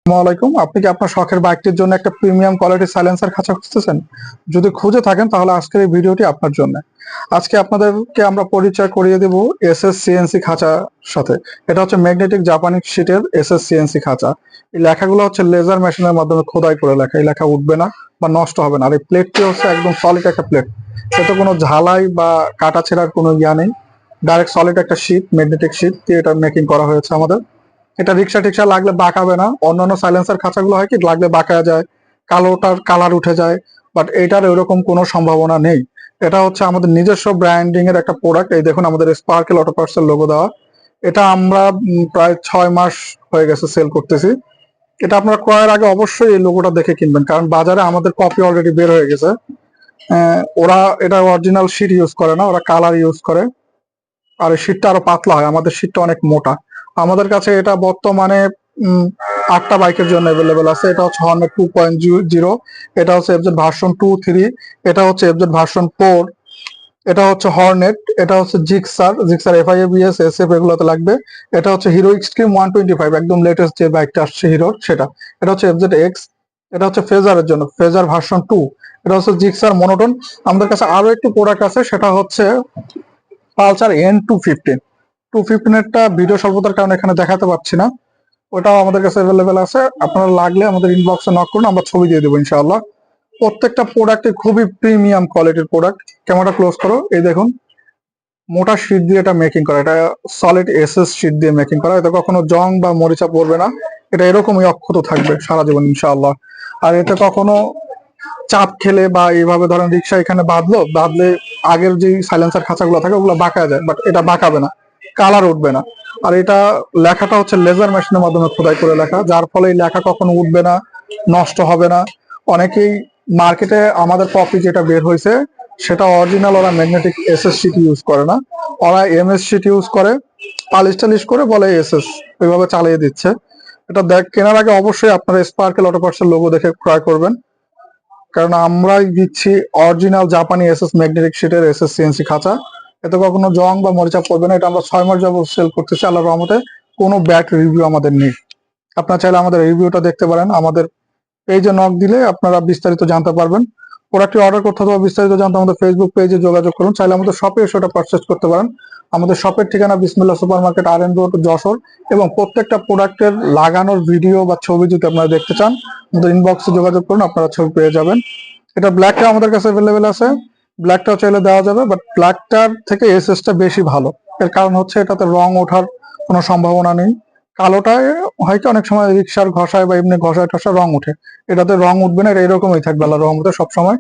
আসসালামাইকুম। আপনি কি আপনার শখের বাইকটির জন্য একটা প্রিমিয়াম কোয়ালিটির সাইলেন্সার খাঁচা খুঁজতেছেন? যদি খুঁজে থাকেন তাহলে আজকের এই ভিডিওটি আপনার জন্য। আজকে আপনাদেরকে আমরা পরিচয় করিয়ে দেব এসএস সিএনসি খাঁচার সাথে। এটা হচ্ছে ম্যাগনেটিক জাপানি শীটের এসএস সিএনসি খাঁচা। এই লেখাগুলো হচ্ছে লেজার মেশিনের মাধ্যমে খোদাই করে লেখা। এই লেখা উঠবে না বা নষ্ট হবে না। আর এই প্লেটটি হচ্ছে একদম সলিড একটা প্লেট। এতে কোনো ঝালাই বা কাটা ছেঁড়ার কোনো ইয়া নেই। ডাইরেক্ট সলিড একটা শীট, ম্যাগনেটিক শীট দিয়ে এটা মেকিং করা হয়েছে আমাদের। এটা রিক্সা টিক্সা লাগলে বাঁকাবে না। অন্যান্য সাইলেন্সার খাঁচাগুলো হয় কি লাগলে বাঁকা যায়, কালোটার কালার উঠে যায়, বাট এটার এরকম কোনো সম্ভাবনা নেই। এটা হচ্ছে আমাদের নিজস্ব ব্র্যান্ডিং এর একটা প্রোডাক্ট। এই দেখুন আমাদের স্পার্কেল অটো পার্টস এর লোগো দেওয়া। এটা আমরা প্রায় 6 মাস হয়ে গেছে সেল করতেছি। এটা আপনারা ক্রয়ের আগে অবশ্যই এই লোগোটা দেখে কিনবেন, কারণ বাজারে আমাদের কপি অলরেডি বের হয়ে গেছে। ওরা এটা অরিজিনাল শীট ইউজ করে না, ওরা কালার ইউজ করে। আর এই শীটটা আরো পাতলা হয়, আমাদের শীটটা অনেক মোটা। আমাদের কাছে এটা বর্তমানে 8টা বাইকের জন্য অ্যাভেলেবেল আছে। এটা হচ্ছে হর্নেট 2.0, এটা হচ্ছে এফজেড ভার্সন 2, 3, এটা হচ্ছে এফজেড ভার্সন 4, এটা হচ্ছে হর্নেট, এটা হচ্ছে জিক্সার FI/ABS SF এগুলোতে লাগবে। এটা হচ্ছে হিরো এক্সট্রিম 125, একদম লেটেস্ট যে বাইকটা আসছে হিরোর সেটা। এটা হচ্ছে এফজেড এক্স। এটা হচ্ছে ফেজারের জন্য ফেজার ভার্সন 2। এটা হচ্ছে জিক্সার মনোটন। আমাদের কাছে আরো একটি প্রোডাক্ট আছে, সেটা হচ্ছে পালসার N215 এরটা ভিডিও স্বল্পতার কারণে এখানে দেখাতে পাচ্ছি না। ওটাও আমাদের কাছে অ্যাভেলেবেল আছে। আপনারা লাগলে আমাদের ইনবক্সে নক করুন, আমরা ছবি দিয়ে দেবো ইনশাআল্লাহ। প্রত্যেকটা প্রোডাক্টে খুবই প্রিমিয়াম কোয়ালিটির প্রোডাক্ট। ক্যামেরাটা ক্লোজ করো, এই দেখুন মোটা শীট দিয়ে এটা মেকিং করা। এটা সলিড এসএস শীট দিয়ে মেকিং করা। এতে কখনো জং বা মরিচা পড়বে না। এটা এরকমই অক্ষত থাকবে সারা জীবন ইনশাআল্লাহ। আর এতে কখনো চাপ খেলে বা এইভাবে ধরেন রিক্সা এখানে বাঁধলে আগের যে সাইলেন্সার খাঁচাগুলো থাকে ওগুলো বাঁকা যায়, বাট এটা বাঁকাবে না, কালার উঠবে না। আর এটা লেখাটা হচ্ছে লেজার মেশিনের মাধ্যমে খোদাই করে লেখা, যার ফলে এই লেখা কখনো উঠবে না, নষ্ট হবে না। অনেকেই মার্কেটে আমাদের কপি যেটা বের হয়েছে সেটা অরিজিনাল, ওরা ম্যাগনেটিক এসএস শীট ইউজ করে না, ওরা এমএস শীট ইউজ করে, পালিশ টালিশ করে বলে এসএস, ওইভাবে চালিয়ে দিচ্ছে। এটা কেনার আগে অবশ্যই আপনারা স্পার্কেল অটো পার্টস এর লোগো দেখে ক্রয় করবেন, কারণ আমরাই দিচ্ছি অরিজিনাল জাপানি এসএস ম্যাগনেটিক শীটের এসএস সিএনসি খাঁচা। এতে কখনো জং বা মরিচা পড়বে না। এটা আমরা 6 মাস যাবত সেল করতেছি আল্লাহর রহমতে। কোনো ব্যাড রিভিউ আমাদের নেই। আপনারা চাইলে আমাদের রিভিউটা দেখতে পারেন। আমাদের পেজে নক দিলে আপনারা বিস্তারিত জানতে পারবেন। প্রোডাক্টটি অর্ডার করতে হবে বিস্তারিত জানতে আমাদের ফেসবুক পেজে যোগাযোগ করুন। চাইলে আমাদের শপে এসে ওটা পারচেস করতে পারেন। আমাদের শপের ঠিকানা বিসমিল্লাহ super market, RN road, Jessore. এবং প্রত্যেকটা প্রোডাক্টের লাগানোর ভিডিও বা ছবি যদি আপনারা দেখতে চান আমাদের ইনবক্সে যোগাযোগ করুন, আপনারা ছবি পেয়ে যাবেন। এটা ব্ল্যাকটা আমাদের কাছে অ্যাভেলেবেল আছে, ব্ল্যাকটাও চাইলে দেওয়া যাবে, বাট ব্ল্যাকটার থেকে এসএসটা বেশি ভালো। এর কারণ হচ্ছে এটাতে রং ওঠার কোনো সম্ভাবনা নেই। কালোটায় হয় কি অনেক সময় রিক্সার ঘষায় বা এমনি ঘষায় টষায় রং উঠে, এটাতে রং উঠবে না। এটা এরকমই থাকবে আল্লাহর রহমতে সবসময়।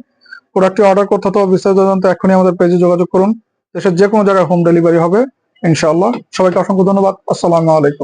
প্রোডাক্টটি অর্ডার করতে হবে বিস্তারিত জানতে এখনই আমাদের পেজে যোগাযোগ করুন। দেশের যে কোনো জায়গায় হোম ডেলিভারি হবে ইনশাআল্লাহ। সবাইকে অসংখ্য ধন্যবাদ। আসসালামু আলাইকুম।